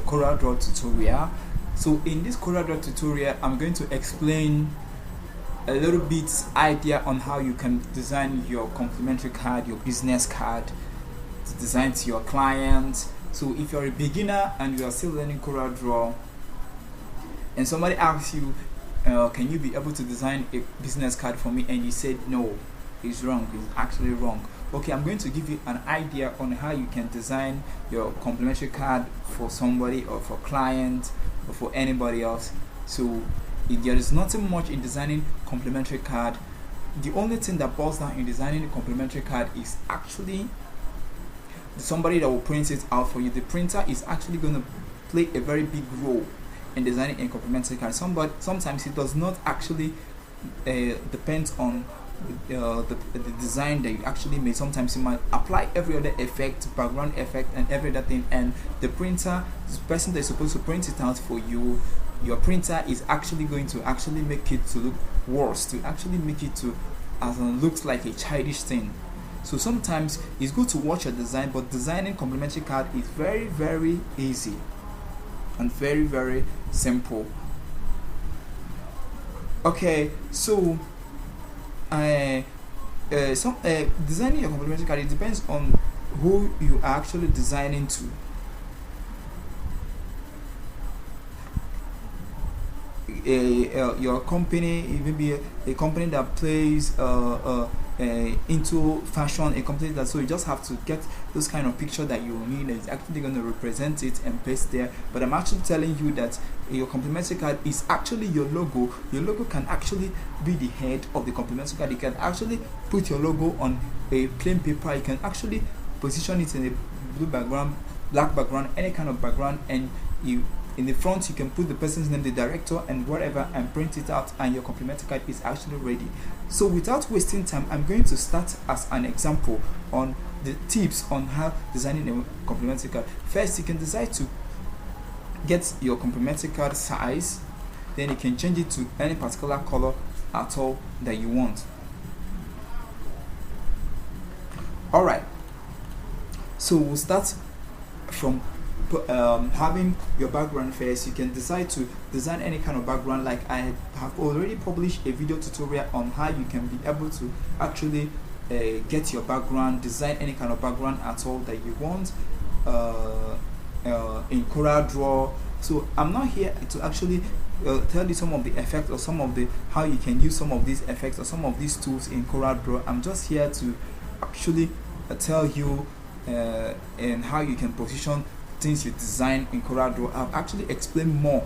CorelDraw tutorial. So in this CorelDraw tutorial, I'm going to explain a little bit idea on how you can design your complimentary card, your business card, to design to your clients. So if you're a beginner and you are still learning CorelDraw, and somebody asks you, can you be able to design a business card for me, and you said no, it's wrong, it's actually wrong. Okay, I'm going to give you an idea on how you can design your complimentary card for somebody or for client or for anybody else. So there is nothing much in designing complimentary card. The only thing that boils down in designing a complimentary card is actually somebody that will print it out for you. The printer is actually going to play a very big role in designing a complimentary card. Sometimes it does not actually depend on the design that you actually made. Sometimes you might apply every other effect, background effect, and every other thing, and the printer, the person that is supposed to print it out for you, your printer is actually going to actually make it to look worse, to actually make it to as it looks like a childish thing. So sometimes it's good to watch your design, but designing complimentary card is very, very easy and very, very simple. Okay, so designing your complimentary card, it depends on who you are actually designing to. Your company, it may be a company that plays into fashion, a company that, so you just have to get those kind of picture that you need that is actually going to represent it and paste there. But I'm actually telling you that your complimentary card is actually your logo. Your logo can actually be the head of the complimentary card. You can actually put your logo on a plain paper. You can actually position it in a blue background, black background, any kind of background, and you in the front you can put the person's name, the director, and whatever, and print it out, and your complimentary card is actually ready. So without wasting time, I'm going to start as an example on the tips on how designing a complimentary card. First, you can decide to get your complimentary card size, then you can change it to any particular color at all that you want. Alright, so we'll start from having your background first. You can decide to design any kind of background. Like I have already published a video tutorial on how you can be able to actually get your background, design any kind of background at all that you want in CorelDraw. So I'm not here to actually tell you some of the effects or some of the how you can use some of these effects or some of these tools in CorelDraw. I'm just here to actually tell you and how you can position things you design in CorelDraw. I've actually explained more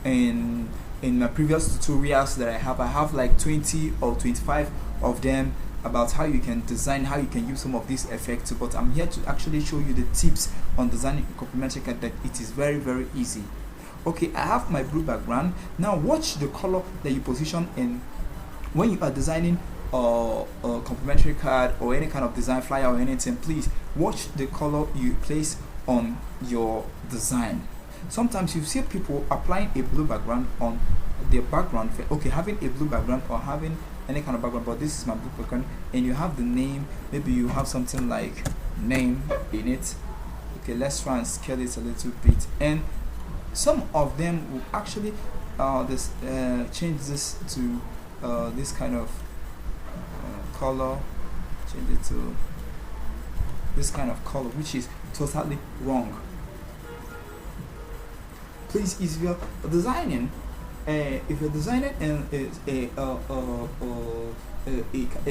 in my previous tutorials that I have like 20 or 25 of them about how you can design, how you can use some of these effects. But I'm here to actually show you the tips on designing a complimentary card, that it is very, very easy. Okay, I have my blue background. Now watch the color that you position in when you are designing a complimentary card or any kind of design flyer or anything. Please watch the color you place on your design. Sometimes you see people applying a blue background on their background. Okay, having a blue background or having any kind of background, but this is my blue background, and you have the name. Maybe you have something like name in it. Okay, let's try and scale it a little bit, and some of them will actually change this to this kind of color, change it to this kind of color, which is totally wrong. Please, if you're designing a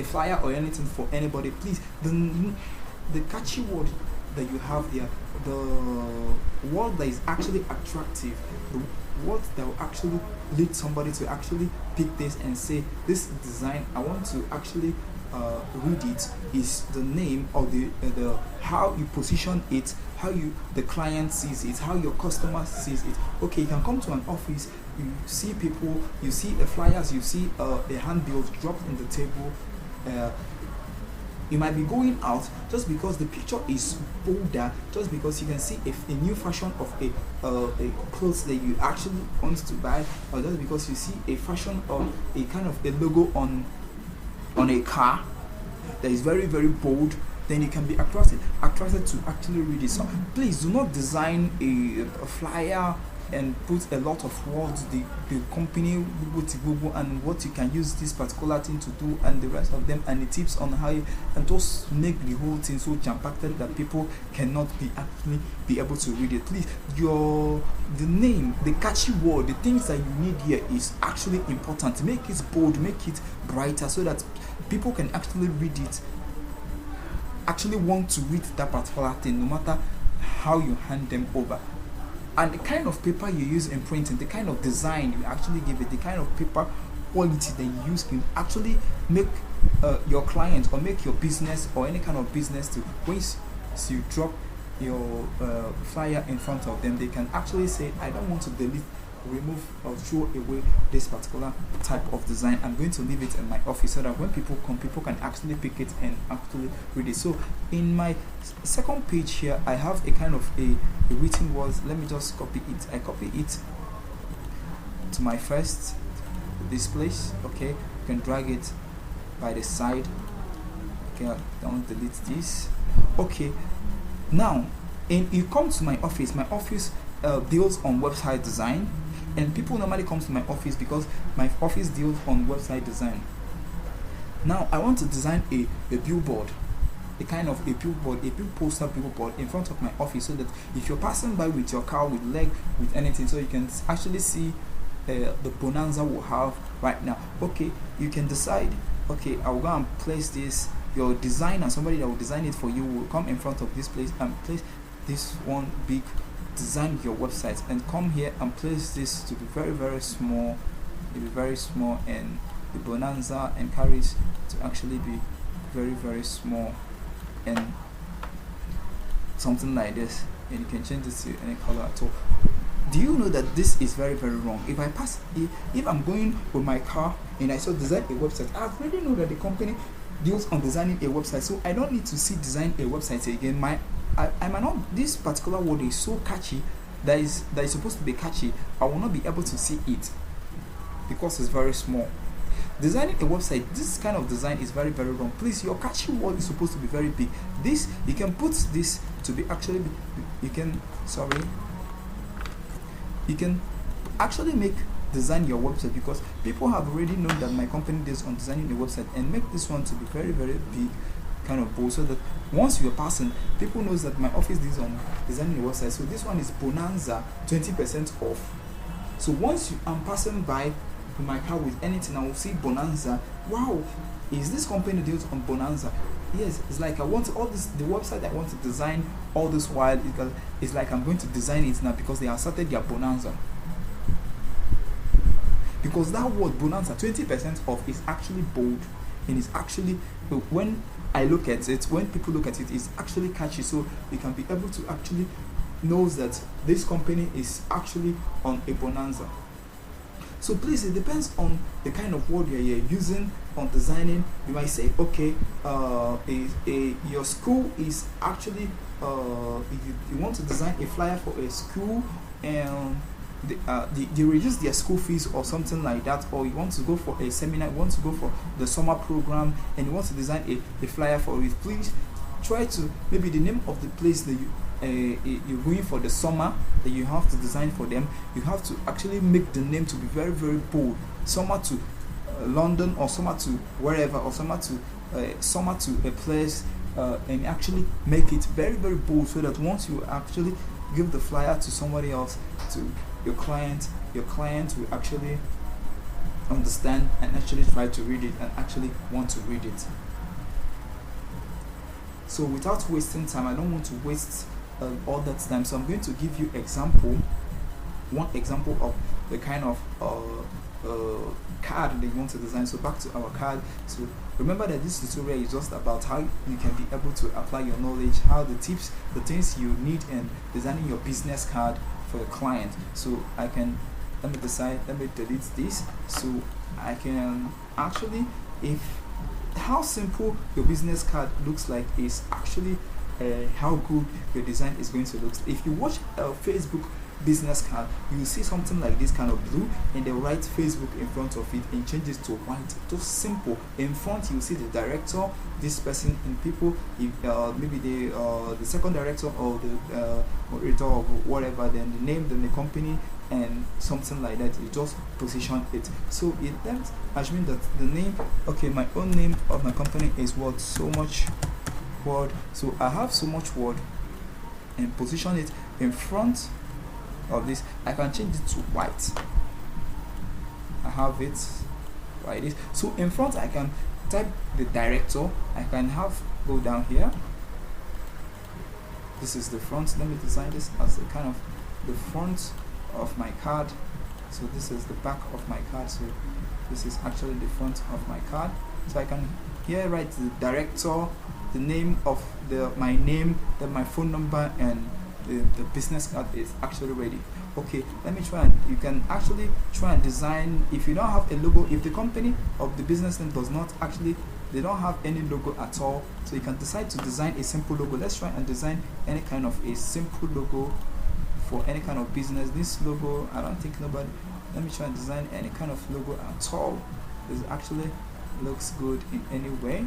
flyer or anything for anybody, please, the catchy word that you have there, the word that is actually attractive, the word that will actually lead somebody to actually pick this and say, this design, I want to actually read it, is the name of the how you position it, how the client sees it, how your customer sees it. Okay, you can come to an office, you see people, you see the flyers, you see the handbills dropped in the table. You might be going out just because the picture is bolder, just because you can see a new fashion of a clothes that you actually want to buy, or just because you see a fashion or a kind of a logo on a car that is very, very bold. then you can be attracted to actually read it. So please do not design a flyer and put a lot of words, the company and what you can use this particular thing to do and the rest of them, and the tips on how you, and just make the whole thing so jam-packed that people cannot be able to read it. Please, the name, the catchy word, the things that you need here is actually important. Make it bold, make it brighter, so that people can actually read it, actually want to read that particular thing, no matter how you hand them over. And the kind of paper you use in printing, the kind of design you actually give it, the kind of paper quality that you use can actually make your client or make your business or any kind of business to, once you drop your flyer in front of them, they can actually say, I don't want to delete, remove or throw away this particular type of design. I'm going to leave it in my office so that when people come, people can actually pick it and actually read it. So in my second page here, I have a kind of a written words. Let me just copy it. I copy it to my first this place. Okay, you can drag it by the side. Okay, don't delete this. Okay, now you come to my office. My office deals on website design, and people normally come to my office because my office deals on website design. Now I want to design a billboard, a kind of a billboard, a big poster billboard in front of my office, so that if you're passing by with your car, with leg, with anything, so you can actually see the bonanza we'll have right now. Okay, you can decide, okay, I'll go and place this. Your designer, somebody that will design it for you, will come in front of this place and place this one big, design your website, and come here and place this to be very, very small. It'll be very small, and the bonanza encouraged to actually be very, very small, and something like this, and you can change this to any color at all. Do you know that this is very, very wrong? If I'm going with my car and I saw design a website, I already know that the company deals on designing a website, so I don't need to see design a website again. I might not, this particular word is so catchy that is supposed to be catchy, I will not be able to see it because it's very small. Designing a website, this kind of design is very, very wrong. Please, your catchy word is supposed to be very big. This, you can put this to be actually, you can actually design your website, because people have already known that my company deals on designing a website, and make this one to be very, very big, kind of bold, so that once you're passing, people knows that my office deals on designing a website. So this one is bonanza, 20% off. So once I'm passing by my car with anything, I will see bonanza. Wow, is this company deals on bonanza? Yes, it's like I want all this, the website I want to design all this while, it's like I'm going to design it now because they have started their bonanza. Because that word bonanza, 20% off, is actually bold, and it's actually, when I look at it, when people look at it, it's actually catchy, so you can be able to actually know that this company is actually on a bonanza. So please, it depends on the kind of word you're using on designing. You might say, okay, your school is actually, you want to design a flyer for a school, and they reduce their school fees or something like that, or you want to go for a seminar, you want to go for the summer program, and you want to design a flyer for it. Please try to, maybe the name of the place that you're going for the summer that you have to design for them, you have to actually make the name to be very, very bold. Summer to London, or summer to wherever, or summer to a place, and actually make it very, very bold, so that once you actually give the flyer to somebody else, to your client will actually understand and actually try to read it and actually want to read it. So without wasting time, I don't want to waste all that time, so I'm going to give you one example of the kind of card that you want to design. So back to our card. So remember that this tutorial is just about how you can be able to apply your knowledge, how the tips, the things you need in designing your business card for your client. So let me delete this, so I can actually, how simple your business card looks like is actually how good your design is going to look. If you watch Facebook business card, you will see something like this kind of blue, and they write Facebook in front of it and change it to white. Just simple. In front, you will see the director, this person in people, if maybe the second director or the moderator or whatever, then the name, then the company, and something like that. You just position it. So it then assuming that the name, okay, my own name of my company is what, so much word. So I have so much word, and position it in front of this. I can change it to white. I have it like this. So in front, I can type the director. I can have go down here. This is the front. Let me design this as the kind of the front of my card. So this is the back of my card. So this is actually the front of my card. So I can here write the director, the name of my name, then my phone number, and the business card is actually ready. Okay, let me try, and you can actually try and design. If you don't have a logo, if the company of the business name does not actually, they don't have any logo at all, so you can decide to design a simple logo. Let's try and design any kind of a simple logo for any kind of business. This logo, I don't think nobody, let me try and design any kind of logo at all. This actually looks good in any way.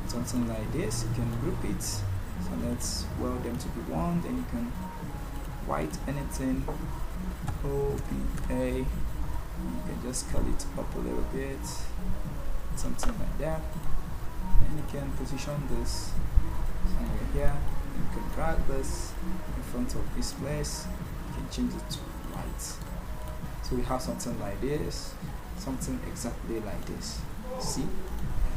Something like this, you can group it. So let's weld them to be one. Then you can write anything. OPA. You can just curl it up a little bit, something like that. And you can position this somewhere here. You can drag this in front of this place. You can change it to white. So we have something like this, something exactly like this. See?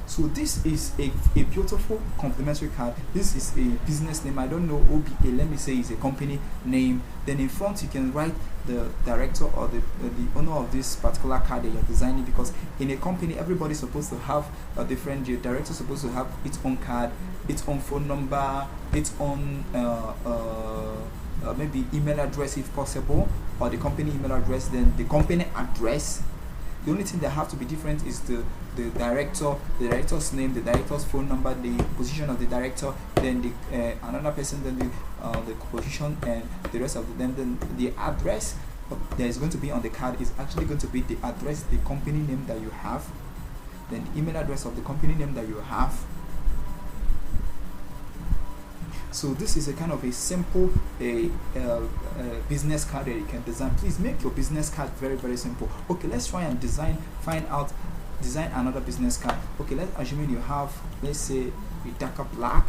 So this is a beautiful complementary card. This is a business name. I don't know, OBA, let me say it's a company name. Then in front you can write the director or the owner of this particular card that you're designing, because in a company everybody's supposed to have a different, the director's supposed to have its own card, its own phone number, its own maybe email address if possible, or the company email address, then the company address. The only thing that have to be different is the director, the director's name, the director's phone number, the position of the director, then the another person, then the position, and the rest of them. Then the address that is going to be on the card is actually going to be the address, the company name that you have, then the email address of the company name that you have. So this is a kind of a simple business card that you can design. Please make your business card very, very simple. Okay, let's try and design another business card. Okay, let's assume you have, let's say, a darker black.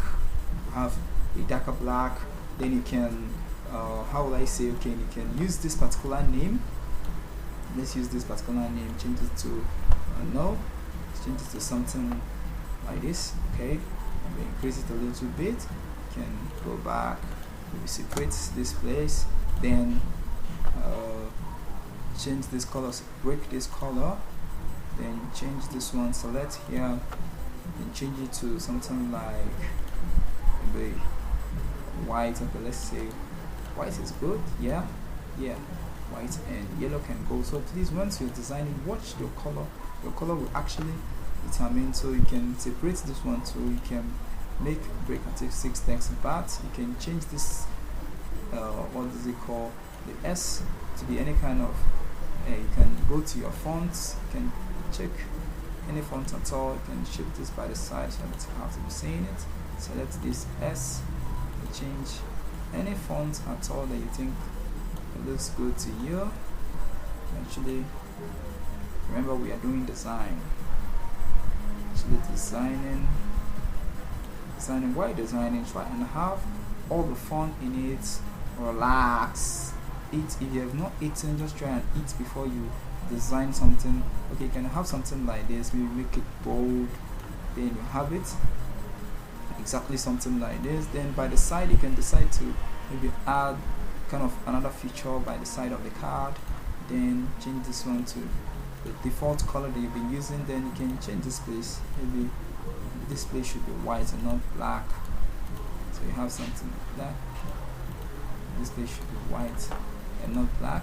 You have a darker black. Then you can, how will I say? Okay, you can use this particular name. Let's use this particular name. Change it to no. Let's change it to something like this. Okay, and increase it a little bit. Can go back, maybe separate this place, then change this color, break this color, then change this one, select here, and change it to something like maybe white. Okay, let's say white is good. Yeah, white and yellow can go. So please, once you're designing, watch your color will actually determine. So you can separate this one, so you can make break and take 6 text parts. You can change this what does it call, the S to be any kind of you can go to your fonts, you can check any font at all. You can shift this by the side so that you have to be seeing it. Select this S and change any font at all that you think it looks good to you. Actually, remember, we are doing design. Actually designing, while designing, try and have all the fun in it. Relax, eat. If you have not eaten, just try and eat before you design something. Okay, you can have something like this, maybe make it bold, then you have it exactly something like this. Then by the side you can decide to maybe add kind of another feature by the side of the card, then change this one to the default color that you've been using. Then you can change this place, maybe this place should be white and not black, so you have something like that. This place should be white and not black,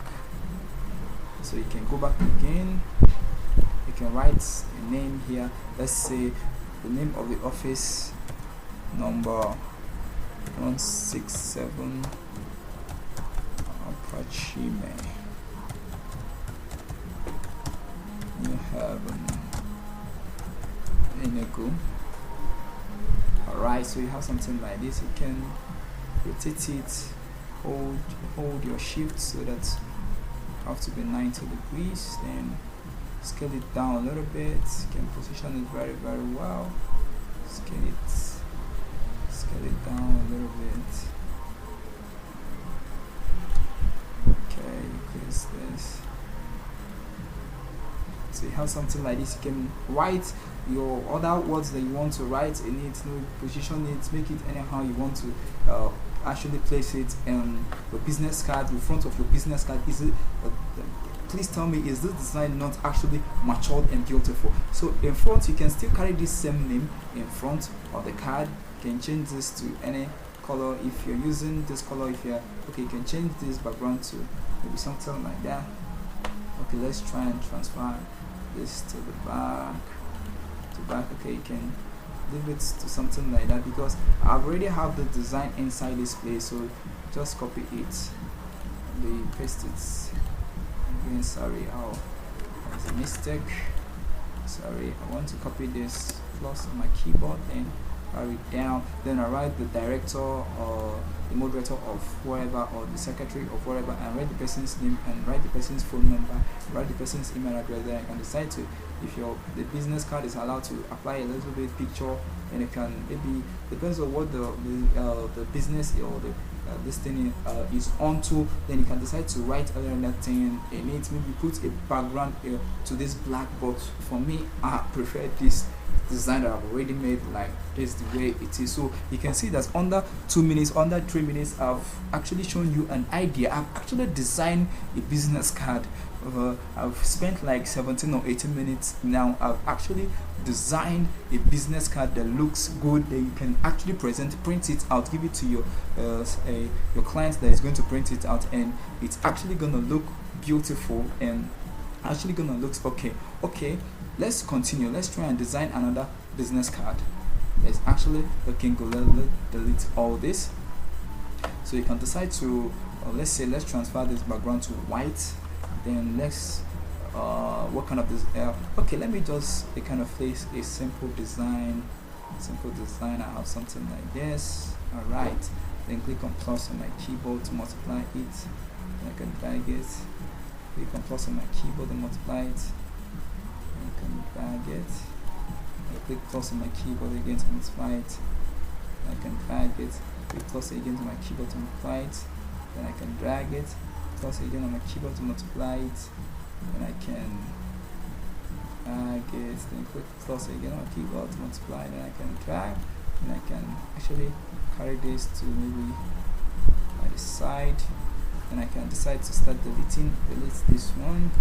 so you can go back again. You can write a name here. Let's say the name of the office number 167 Apachime. You have Enego. Alright, so you have something like this. You can rotate it, hold your shift so that you have to be 90 degrees, then scale it down a little bit. You can position it very well. Scale it down a little bit. Okay, increase this. So you have something like this. You can write your other words that you want to write in it, position it, make it anyhow you want to actually place it in your business card, in front of your business card. Is it please tell me, is this design not actually matured and beautiful? So in front, you can still carry this same name in front of the card. You can change this to any color if you're using this color. If you're okay, you can change this background to maybe something like that. Okay, let's try and transfer this to the back. Okay, you can leave it to something like that, because I already have the design inside this place. So just copy it, paste it again. Sorry, there's a mistake. Sorry, I want to copy this plus on my keyboard and write it down. Then I write the director or the moderator of whatever, or the secretary of whatever, and write the person's name and write the person's phone number, write the person's email address. Then I can decide to, if the business card is allowed to apply a little bit picture, and it can maybe depends on what the business or the this thing is onto. Then you can decide to write other thing in it. Maybe put a background to this black box. For me, I prefer this design that I've already made, like this, the way it is. So you can see that under 2 minutes, under 3 minutes, I've actually shown you an idea. I've actually designed a business card. I've spent like 17 or 18 minutes now. I've actually designed a business card that looks good, that you can actually print it out, give it to your client that is going to print it out, and it's actually gonna look beautiful and actually gonna look okay. Let's continue. Let's try and design another business card. Let's actually delete all this. So you can decide to let's transfer this background to white. Then let's what kind of this okay, let me just kind of place a simple design. I have something like this. Alright, then click on plus on my keyboard to multiply it, then I can drag it. Click on plus on my keyboard and multiply it, and I can drag it. I click plus on my keyboard again to multiply it, and I can drag it. Click plus again to my keyboard to multiply it, then I can drag it. Plus again on my keyboard to multiply it, and I can drag it. Then click plus again on my keyboard to multiply, then I can drag, and I can actually carry this to maybe by the side. Then I can decide to start deleting. Delete this one,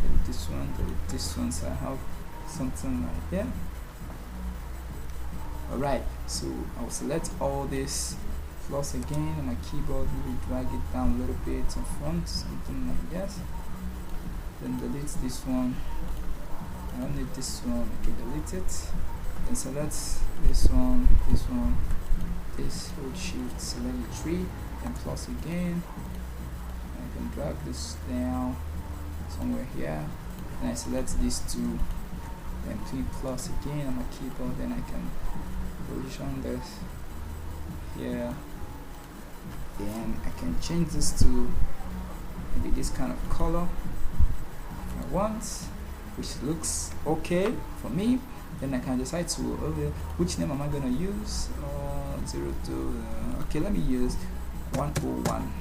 delete this one, delete this one. So I have something like that. Alright, so I'll select all this. Plus again on my keyboard, maybe drag it down a little bit in front, something like that. Then delete this one. I don't need this one. Okay, delete it. Then select this one, this hold shift, select the tree, and plus again. I can drag this down somewhere here. Then I select these two. Then click plus again on my keyboard. Then I can position this here. Then I can change this to maybe this kind of color if I want, which looks okay for me. Then I can decide to which name am I gonna use. 02. Okay, let me use 101.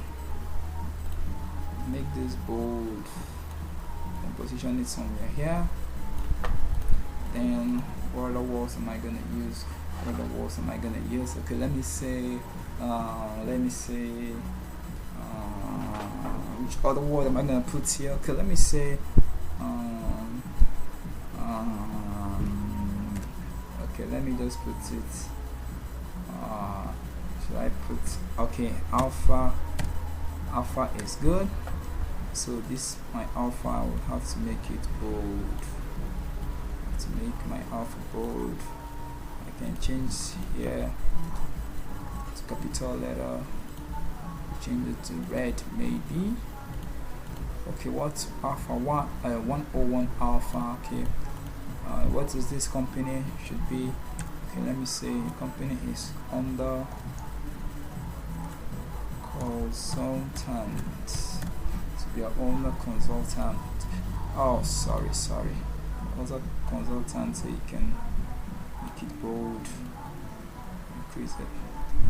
Make this bold and position it somewhere here. Then what other words am I gonna use? Okay, let me say which other word am I gonna put here? Okay, let me say okay, let me just put it should I put okay, alpha is good. So this my alpha, I will have to make it bold. To make my alpha bold, I can change here to capital letter, change it to red maybe. Okay, what alpha 101 alpha. Okay, what is this company? Should be, okay, let me say company is under consultant, to be our owner consultant. Oh, sorry, also consultant, so you can make it bold, increase it,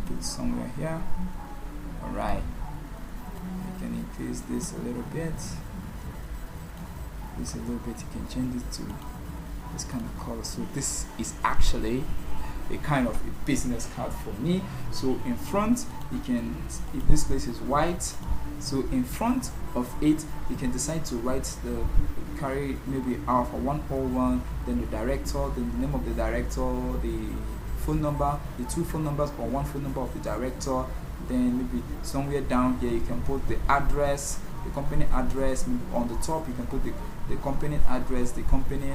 put it somewhere here. All right, you can increase this a little bit, you can change it to this kind of color. So this is actually a kind of a business card for me. So in front, you can, if this place is white, so in front of it you can decide to write the carry maybe alpha 101, then the director, then the name of the director, the phone number, the 2 phone numbers or 1 phone number of the director. Then maybe somewhere down here you can put the address, the company address. Maybe on the top you can put the company address, the company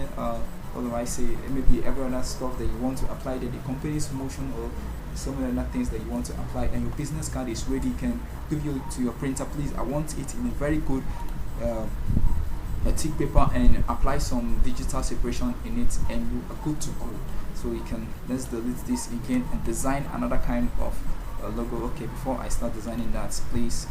what do I say, maybe every other stuff that you want to apply there, the company's motion or some other things that you want to apply, and your business card is ready. You can give you to your printer, please, I want it in a very good a thick paper, and apply some digital separation in it, and you are good to go. So you can, let's delete this again and design another kind of logo. Okay, before I start designing that, please